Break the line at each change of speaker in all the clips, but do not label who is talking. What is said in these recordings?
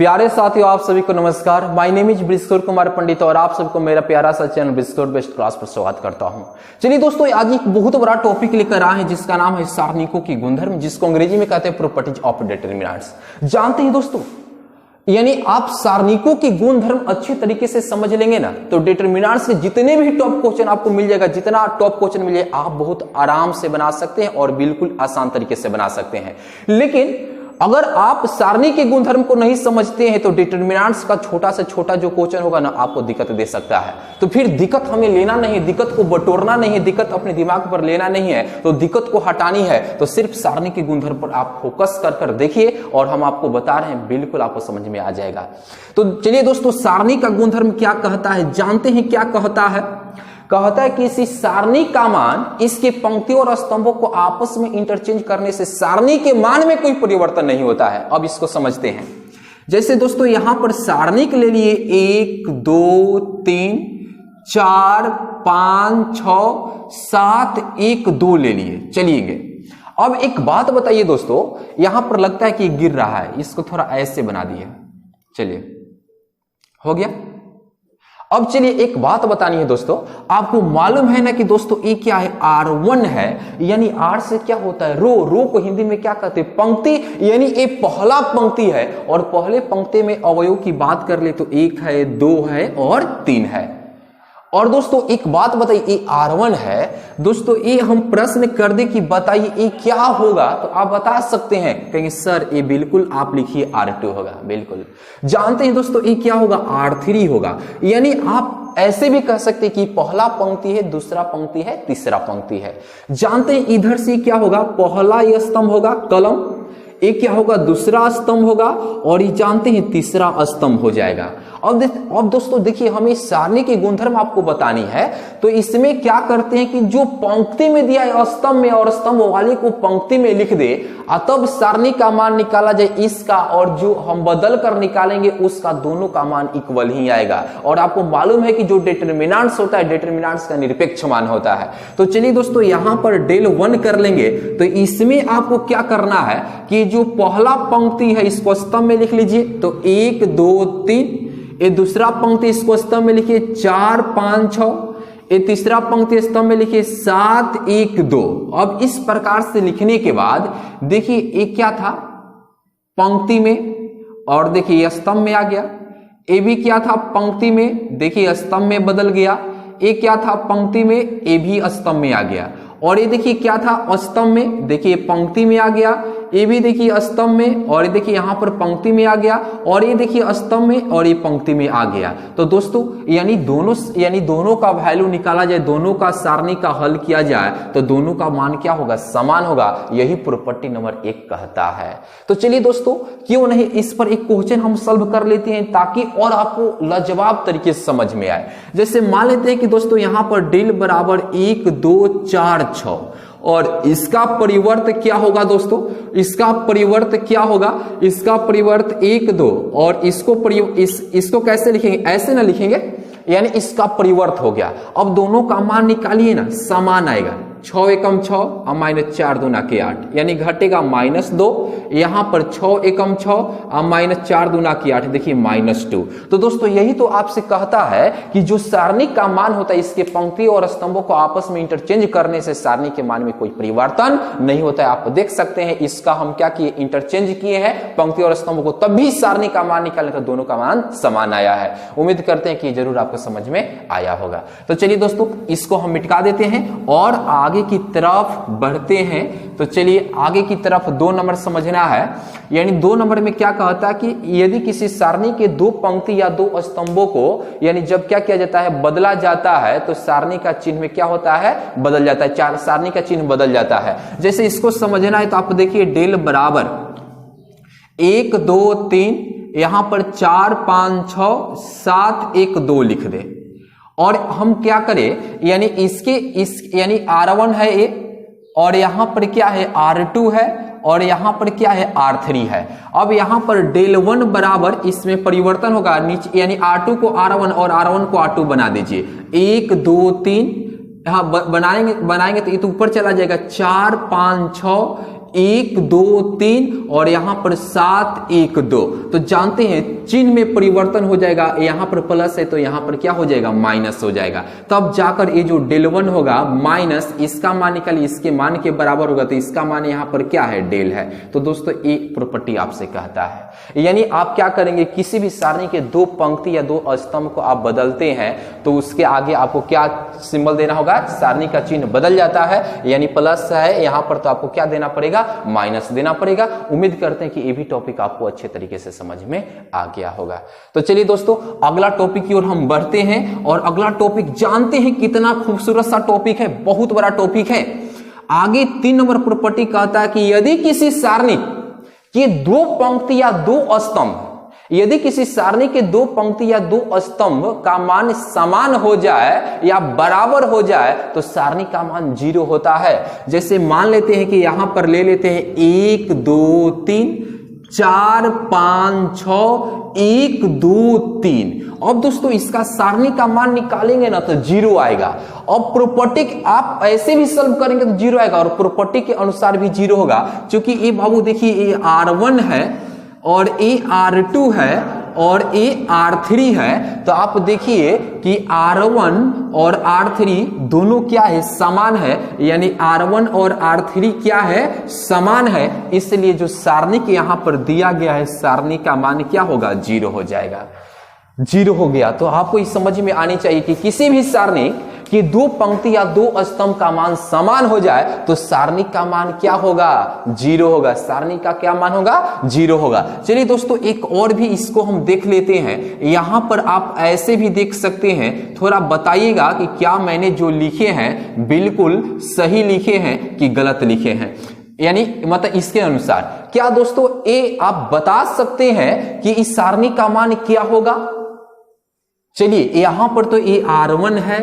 प्यारे साथियों, आप सभी को नमस्कार। My name is Brijkishor Kumar Pandit और आप सबको मेरा प्यारा सा चैनल ब्रिजकिशोर बेस्ट क्लास पर स्वागत करता हूं। चलिए दोस्तों, आज एक बहुत बड़ा टॉपिक लेकर आए हैं जिसका नाम है सारणिकों की गुणधर्म, जिसको अंग्रेजी में कहते हैं प्रॉपर्टीज ऑफ डिटरमिनेंट्स। जानते हैं दोस्तों, यानी आप सारणिकों की गुणधर्म अच्छे तरीके से समझ लेंगे ना तो डिटरमिनेंट्स के जितने भी टॉप क्वेश्चन आपको मिल जाएगा, जितना टॉप क्वेश्चन मिल जाए आप बहुत आराम से बना सकते हैं और बिल्कुल आसान तरीके से बना सकते हैं। लेकिन अगर आप सारणी के गुणधर्म को नहीं समझते हैं तो डिटरमिनेंट्स का छोटा से छोटा जो क्वेश्चन होगा ना आपको दिक्कत दे सकता है। तो फिर दिक्कत हमें लेना नहीं है, दिक्कत को बटोरना नहीं है, दिक्कत अपने दिमाग पर लेना नहीं है, तो दिक्कत को हटानी है। तो सिर्फ सारणी के गुणधर्म पर आप फोकस कर देखिए और हम आपको बता रहे हैं, बिल्कुल आपको समझ में आ जाएगा। तो चलिए दोस्तों, सारणी का गुणधर्म क्या कहता है, जानते हैं क्या कहता है। कहता है कि इसी सारणी का मान इसके पंक्तियों और स्तंभों को आपस में इंटरचेंज करने से सारणी के मान में कोई परिवर्तन नहीं होता है। अब इसको समझते हैं। जैसे दोस्तों यहां पर सारणिक ले लिए 1 2 3 4 5 6 7 1 2 ले लिए। चलिए अब एक बात बताइए दोस्तों, यहां पर लगता है कि गिर रहा है, इसको थोड़ा ऐसे बना दिए। चलिए हो गया। अब चलिए एक बात बतानी है दोस्तों, आपको मालूम है ना कि दोस्तों ये क्या है, R1 है। यानी R से क्या होता है, रो। रो को हिंदी में क्या कहते हैं, पंक्ति। यानी ये पहला पंक्ति है और पहले पंक्ति में अवयव की बात कर ले तो 1 है, 2 है और 3 है। और दोस्तों एक बात बताइए, ये R1 है दोस्तों, ये हम प्रश्न कर दे कि बताइए ये क्या होगा तो आप बता सकते हैं, कहेंगे सर ये बिल्कुल आप लिखिए R2 होगा। बिल्कुल जानते हैं दोस्तों, ये क्या होगा, R3 होगा। यानी आप ऐसे भी कह सकते हैं कि पहला पंक्ति है, दूसरा पंक्ति है, तीसरा पंक्ति है। जानते हैं इधर से क्या होगा, पहला ये स्तंभ होगा कलम, एक क्या होगा, दूसरा स्तंभ होगा और ये जानते हैं तीसरा स्तंभ हो जाएगा। अब दोस्तों देखिए, हमें सारणी की गुणधर्म आपको बतानी है तो इसमें क्या करते हैं कि जो पंक्ति में दिया है स्तंभ में और स्तंभ वाले को पंक्ति में लिख दे, तब सारणी का मान निकाला जाए इसका, और जो हम बदल कर निकालेंगे उसका, दोनों का मान इक्वल ही आएगा। और आपको मालूम है कि जो डिटरमिनेंट्स होता है, डिटरमिनेंट्स का निरपेक्ष मान होता है। तो चलिए दोस्तों यहां पर डेल 1 कर लेंगे। तो इसमें आपको क्या करना है कि जो पहला पंक्ति है इसको स्तंभ में लिख लीजिए, तो 1 2 3। ये दूसरा पंक्ति इसको स्तंभ में लिखिए 4 5 6। ये तीसरा पंक्ति स्तंभ में लिखिए 7 1 2। अब इस प्रकार से लिखने के बाद देखिए ये क्या था, पंक्ति में, और देखिए स्तंभ में आ गया। ये भी क्या था, पंक्ति में, देखिए स्तंभ में बदल गया। ये क्या था, पंक्ति में, ये भी स्तंभ में आ गया। और ये देखिए क्या था, स्तंभ में, देखिए पंक्ति में आ गया। ये भी देखिए स्तंभ में, और ये देखिए यहां पर पंक्ति में आ गया, और ये देखिए स्तंभ में और ये पंक्ति में आ गया। तो दोस्तों यानी दोनों का वैल्यू निकाला जाए, दोनों का सारणी का हल किया जाए तो दोनों का मान क्या होगा, समान होगा। यही प्रॉपर्टी नंबर 1 कहता है। तो चलिए दोस्तों, क्यों नहीं इस पर एक क्वेश्चन हम सॉल्व कर लेते हैं ताकि और आपको लाजवाब तरीके से समझ में आए। जैसे मान लेते हैं कि दोस्तों यहां पर डेल बराबर 1 2 4 6 और इसका परिवर्त क्या होगा दोस्तों, इसका परिवर्त क्या होगा, इसका परिवर्त 1 2 और इसको कैसे लिखेंगे, ऐसे ना लिखेंगे, यानी इसका परिवर्त हो गया। अब दोनों का मान निकालिए ना, समान आएगा। 6 एकम 6 और -4 दूना के 8, यानी घटेगा -2। यहां पर 6 एकम 6 और -4 दूना की 8, देखिए -2। तो दोस्तों यही तो आपसे कहता है कि जो सारणी का मान होता है, इसके पंक्ति और स्तंभों को आपस में इंटरचेंज करने से सारणी के मान में कोई परिवर्तन नहीं होता है। आप देख सकते हैं इसका हम क्या किए, इंटरचेंज किए हैं पंक्ति और स्तंभों को, तब भी सारणी का मान निकालने तो दोनों का मान समान आया है। उम्मीद करते हैं कि जरूर आपको समझ में आया होगा। तो चलिए दोस्तों इसको हम मिटा देते हैं और आगे की तरफ बढ़ते हैं। तो चलिए आगे की तरफ 2 नंबर समझना है। यानी 2 नंबर में क्या कहता है कि यदि किसी सारणी के 2 पंक्ति या 2 स्तंभों को, यानी जब क्या किया जाता है, बदला जाता है, तो सारणी का चिन्ह में क्या होता है, बदल जाता है, सारणी का चिन्ह बदल जाता है। जैसे इसको समझना है तो आप देखिए डेल बराबर 1 2 3, यहां पर 4 5 6 7 1 2 लिख दे। और हम क्या करें, यानी यानी R1 है ये, और यहां पर क्या है, R2 है, और यहां पर क्या है, R3 है। अब यहां पर डेल 1 बराबर, इसमें परिवर्तन होगा नीचे, यानी R2 को R1 और R1 को R2 बना दीजिए। 1 2 3 यहां बनाएंगे तो ये तो ऊपर चला जाएगा। 4 5 6 1 2 3 और यहां पर 7 1 2। तो जानते हैं चिन्ह में परिवर्तन हो जाएगा, यहां पर प्लस है तो यहां पर क्या हो जाएगा, माइनस हो जाएगा। तब जाकर ये जो डेल 1 होगा माइनस इसका मान निकालिए, इसके मान के बराबर होगा, तो इसका मान यहां पर क्या है, डेल है। तो दोस्तों ये प्रॉपर्टी आपसे कहता है, यानी आप क्या करेंगे, किसी भी सारणी के दो पंक्ति या दो स्तंभ को आप बदलते हैं तो उसके आगे आपको क्या सिंबल देना होगा, सारणी का चिन्ह बदल जाता है, यानी प्लस है यहां पर तो आपको क्या देना पड़ेगा, माइनस देना पड़ेगा। उम्मीद करते हैं कि ये भी टॉपिक आपको अच्छे तरीके से समझ में आ गया होगा। तो चलिए दोस्तों अगला टॉपिक की ओर हम बढ़ते हैं, और अगला टॉपिक जानते हैं कितना खूबसूरत सा टॉपिक है, बहुत बड़ा टॉपिक है। आगे 3 नंबर प्रॉपर्टी कहता है कि यदि किसी सारणी के दो पंक्ति या दो स्तंभ, यदि किसी सारणी के दो पंक्ति या दो स्तंभ का मान समान हो जाए या बराबर हो जाए तो सारणी का मान 0 होता है। जैसे मान लेते हैं कि यहां पर ले लेते हैं 1 2 3 4 5 6 1 2 3। अब दोस्तों इसका सारणी का मान निकालेंगे ना तो 0 आएगा। अब प्रॉपर्टी आप ऐसे भी सॉल्व करेंगे तो 0 आएगा, और प्रॉपर्टी के अनुसार भी 0 होगा। क्योंकि ये बाबू देखिए ये R1 है और ये R2 है और ये R3 है, तो आप देखिए कि R1 और R3 दोनों क्या है, समान है, यानी R1 और R3 क्या है, समान है। इसलिए जो सारणी के यहां पर दिया गया है सारणी का मान क्या होगा, 0 हो जाएगा। 0 हो गया। तो आपको इस समझ में आनी चाहिए कि किसी भी सारणी कि दो पंक्ति या दो स्तंभ का मान समान हो जाए तो सारणी का मान क्या होगा, 0 होगा। सारणी का क्या मान होगा, 0 होगा। चलिए दोस्तों एक और भी इसको हम देख लेते हैं। यहां पर आप ऐसे भी देख सकते हैं, थोड़ा बताइएगा कि क्या मैंने जो लिखे हैं बिल्कुल सही लिखे हैं कि गलत लिखे हैं, यानी मतलब इसके अनुसार। क्या दोस्तों ये आप बता सकते हैं कि इस सारणी का मान क्या होगा। चलिए यहां पर तो ये R1 है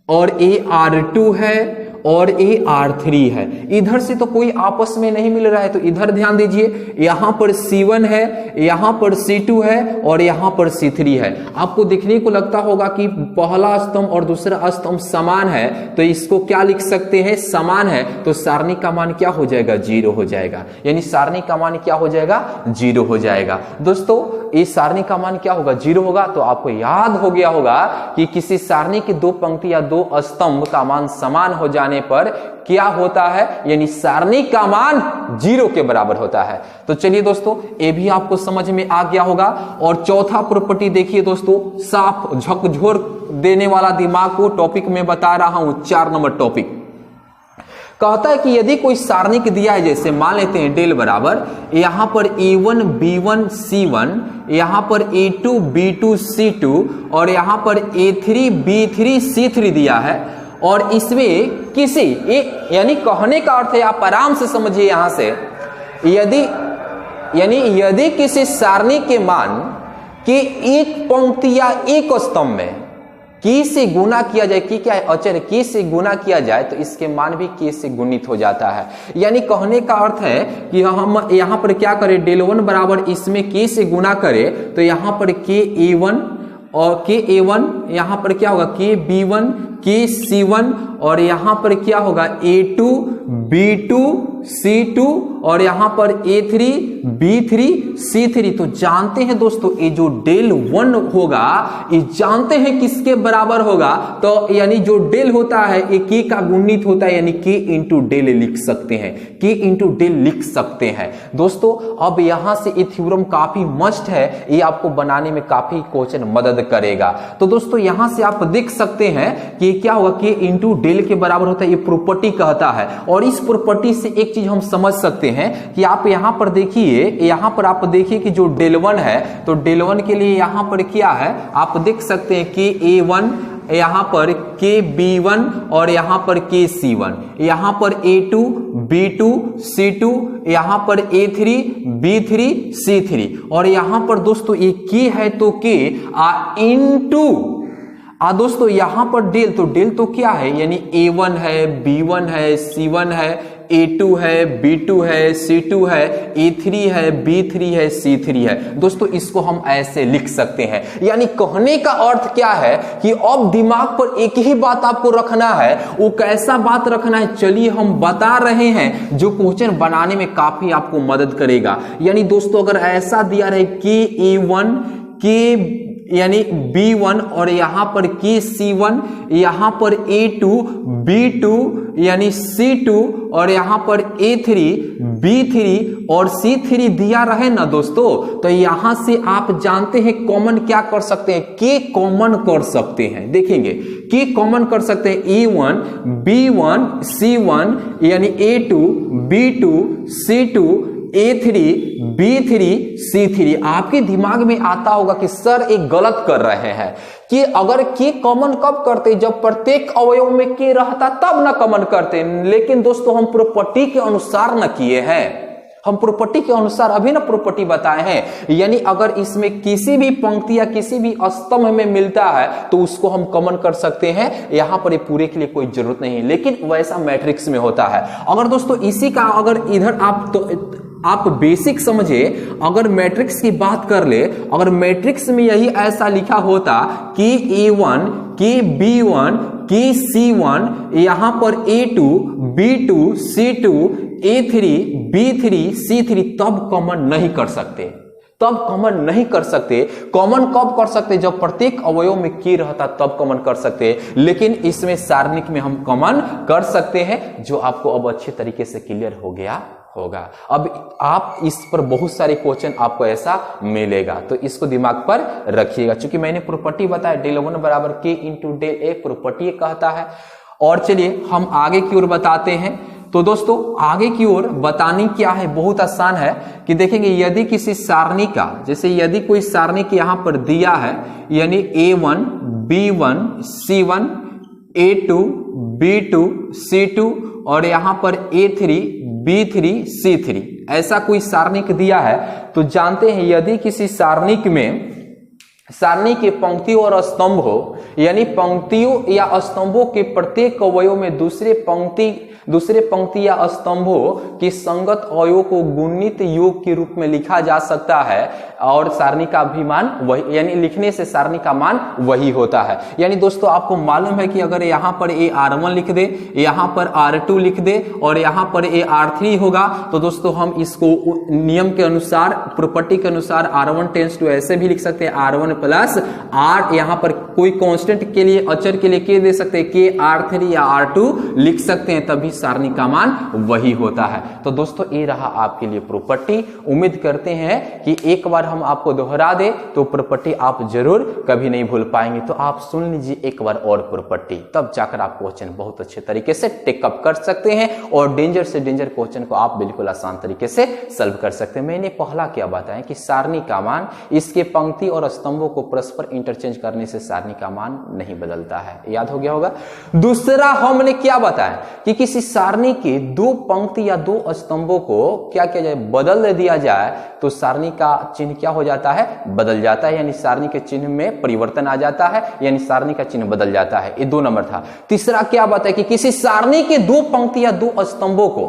और ये R2 है और ये R3 है, इधर से तो कोई आपस में नहीं मिल रहा है, तो इधर ध्यान दीजिए, यहां पर C1 है, यहां पर C2 है और यहां पर C3 है। आपको देखने को लगता होगा कि पहला स्तंभ और दूसरा स्तंभ समान है, तो इसको क्या लिख सकते हैं, समान है, तो सारणी का मान क्या हो जाएगा, 0 हो जाएगा। यानी सारणी का मान क्या हो जाएगा, 0 हो जाएगा। दोस्तों इस सारणी का मान क्या होगा, 0 होगा। तो आपको याद हो गया होगा कि किसी सारणी की दो पंक्ति या दो स्तंभ का मान समान हो जाने पर क्या होता है, यानी सारणी का मान 0 के बराबर होता है। तो चलिए दोस्तों ये भी आपको समझ में आ गया होगा। और चौथा प्रॉपर्टी देखिए दोस्तों, साफ झकझोर देने वाला दिमाग को टॉपिक में बता रहा हूं। 4 नंबर टॉपिक कहता है कि यदि कोई सारणिक दिया है, जैसे मान लेते हैं डेल बराबर यहां पर A1 B1 C1, यहां पर A2 B2 C2 और यहां पर A3 B3 C3 दिया है, और इसमें किसी यानी कहने का अर्थ है, आप आराम से समझिए यहां से, यदि किसी सारणी के मान के एक पंक्ति या एक स्तंभ में के से गुना किया जाए, की क्या है अचर, के से गुना किया जाए तो इसके मान भी के से गुणित हो जाता है। यानी कहने का अर्थ है कि हम यहां पर क्या करें, डेल 1 बराबर इसमें के से गुना करें तो यहां पर के A1 और के A1, यहां पर क्या होगा के B1 के C1 और यहां पर क्या होगा A2 B2 C2 और यहां पर A3 B3 C3। तो जानते हैं दोस्तों ये जो डेल 1 होगा ये जानते हैं किसके बराबर होगा, तो यानी जो डेल होता है ये के का गुणित होता है, यानी के इंटू डेल लिख सकते हैं, के इंटू डेल लिख सकते हैं। दोस्तों अब यहां से ये थ्योरम काफी मस्ट है, ये आपको बनाने में काफी क्वेश्चन मदद करेगा। तो दोस्तों यहां से आप देख सकते हैं कि क्या होगा, के इंटू डेल के बराबर होता है, ये प्रॉपर्टी कहता है। और इस प्रॉपर्टी से एक चीज हम समझ सकते हैं कि आप यहां पर देखिए, यहां पर आप देखिए कि जो डेल 1 है तो डेल 1 के लिए यहां पर क्या है, आप देख सकते हैं कि A1, यहां पर के B1 और यहां पर के C1, यहां पर A2 B2 C2, यहां पर A3 B3 C3 और यहां पर दोस्तों ये के है तो के इंटू दोस्तों यहां पर डेल, तो डेल तो क्या है, यानी A1 है B1 है C1 है A2 है, B2 है, C2 है, A3 है, B3 है, C3 है। दोस्तों इसको हम ऐसे लिख सकते हैं। यानी कहने का अर्थ क्या है कि अब दिमाग पर एक ही बात आपको रखना है। वो कैसा बात रखना है चलिए हम बता रहे हैं, जो क्वेश्चन बनाने में काफी आपको मदद करेगा। यानी दोस्तों अगर ऐसा दिया रहे कि A1 के यानी B1 और यहां पर C1, यहां पर A2, B2 यानी C2 और यहां पर A3, B3 और C3 दिया रहे ना दोस्तों, तो यहां से आप जानते हैं कॉमन क्या कर सकते हैं, के कॉमन कर सकते हैं। देखेंगे के कॉमन कर सकते हैं A1, B1, C1 यानी A2, B2, C2, A3, B3, C3। आपके दिमाग में आता होगा कि सर एक गलत कर रहे हैं कि अगर के कॉमन कब करते, जब प्रत्येक अवयव में के रहता तब ना कॉमन करते। लेकिन दोस्तों हम प्रॉपर्टी के अनुसार ना किए हैं, हम प्रॉपर्टी के अनुसार अभी ना प्रॉपर्टी बताए हैं। यानी अगर इसमें किसी भी पंक्ति या किसी भी स्तंभ में मिलता है तो उसको हम कॉमन कर सकते हैं। यहां पर ये पूरे के लिए कोई जरूरत नहीं है, लेकिन वैसा मैट्रिक्स में होता है। अगर दोस्तों इसी का अगर इधर आप बेसिक समझे, अगर मैट्रिक्स की बात कर ले, अगर मैट्रिक्स में यही ऐसा लिखा होता कि A1 कि B1 कि C1, यहां पर A2, B2, C2, A3, B3, C3, तब कॉमन नहीं कर सकते, तब कॉमन नहीं कर सकते। कॉमन कब कर सकते, जब प्रत्येक अवयव में के रहता तब कॉमन कर सकते। लेकिन इसमें सारणिक में हम कॉमन कर सकते हैं, जो आपको अब अच्छे तरीके से क्लियर हो गया होगा। अब आप इस पर बहुत सारे क्वेश्चन आपको ऐसा मिलेगा, तो इसको दिमाग पर रखिएगा। चूंकि मैंने प्रॉपर्टी बताया del L1 बराबर K into del A property कहता है। और चलिए हम आगे की ओर बताते हैं। तो दोस्तों आगे की ओर बतानी क्या है, बहुत आसान है कि देखेंगे यदि किसी सारणी का, जैसे यदि कोई सारणी के यहां पर दिया है, यानी A1, B1, C1, A2, B2, C2 और यहां पर A3, B3, C3, ऐसा कोई सारणिक दिया है, तो जानते हैं यदि किसी सारणिक में सारणी के पंक्तियों और स्तंभ हो, यानी पंक्तियों या स्तंभों के प्रत्येक अवयव में दूसरे पंक्ति या स्तंभों की संगत अवयव को गुणित योग के रूप में लिखा जा सकता है। और सारणी का भी मान वही, यानी लिखने से सारणी का मान वही होता है। यानी दोस्तों आपको मालूम है कि अगर यहां पर A R1 लिख दे, यहां पर R2 लिख दे और यहां पर A R3 होगा, तो दोस्तों हम इसको नियम के अनुसार, प्रॉपर्टी के अनुसार R1 टेंस टू ऐसे भी लिख सकते हैं R1 प्लस R, यहां पर कोई कांस्टेंट के लिए, अचर के लिए के दे सकते हैं, के R3 या R2 लिख सकते हैं, तभी सारणी का मान वही होता है। तो दोस्तों ये रहा आपके लिए प्रॉपर्टी। उम्मीद करते हैं कि एक बार हम आपको दोहरा दे तो प्रॉपर्टी आप जरूर कभी नहीं भूल पाएंगे। तो आप सुन लीजिए एक बार और प्रॉपर्टी, तब जाकर आप क्वेश्चन बहुत अच्छे तरीके से टेकअप कर सकते हैं और डेंजर से डेंजर क्वेश्चन को आप बिल्कुल आसान तरीके से सॉल्व कर सकते हैं। मैंने पहला क्या बताया कि सारणी का मान इसके पंक्ति और स्तंभों को परस्पर इंटरचेंज करने से सारणी का मान नहीं बदलता है, याद हो गया होगा। दूसरा हमने क्या बताया कि किसी सारणी के दो पंक्ति या दो स्तंभों को क्या किया जाए, बदल दिया जाए, तो सारणी का चिन्ह क्या हो जाता है, बदल जाता है। यानी सारणी के चिन्ह में परिवर्तन आ जाता है, यानी सारणी का चिन्ह बदल जाता है। ये 2 नंबर था। तीसरा क्या बताया कि किसी सारणी के दो पंक्ति या दो स्तंभों को,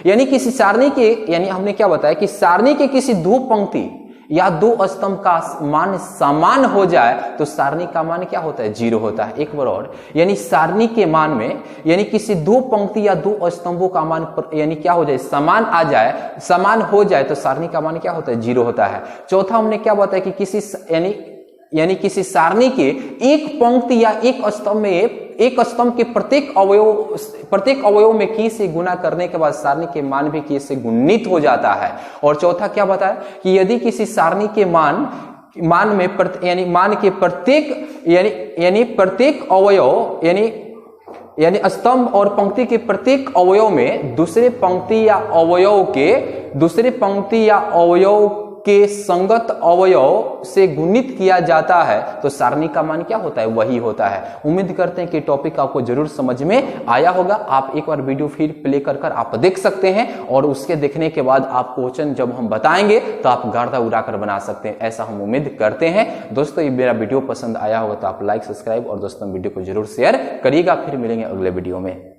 यानी किसी सारणी के, यानी हमने क्या बताया कि सारणी के किसी दो पंक्ति या दो स्तंभ का मान समान हो जाए तो सारणी का मान क्या होता है, 0 होता है। एक बार और, यानी सारणी के मान में, यानी किसी दो पंक्ति या दो स्तंभों का मान यानी क्या हो जाए, समान आ जाए, समान हो जाए तो सारणी का मान क्या होता है, 0 होता है। चौथा हमने क्या बताया कि किसी यानी किसी सारणी के एक पंक्ति या एक स्तंभ में, एक स्तंभ के प्रत्येक अवयव में की से गुना करने के बाद सारणी के मान भी की से गुणित हो जाता है। और चौथा क्या बताया कि यदि किसी सारणी के मान में यानी मान के प्रत्येक यानी प्रत्येक अवयव यानी स्तंभ और पंक्ति के प्रत्येक अवयव में दूसरे पंक्ति या अवयव के संगत अवयव से गुणित किया जाता है तो सारणी का मान क्या होता है, वही होता है। उम्मीद करते हैं कि टॉपिक आपको जरूर समझ में आया होगा। आप एक बार वीडियो फिर प्ले कर आप देख सकते हैं और उसके देखने के बाद आप क्वेश्चन जब हम बताएंगे तो आप गर्दा उड़ाकर बना सकते हैं, ऐसा हम उम्मीद करते हैं। दोस्तों ये मेरा वीडियो पसंद आया होगा तो आप लाइक, सब्सक्राइब और दोस्तों वीडियो को जरूर शेयर करिएगा। फिर मिलेंगे अगले वीडियो में।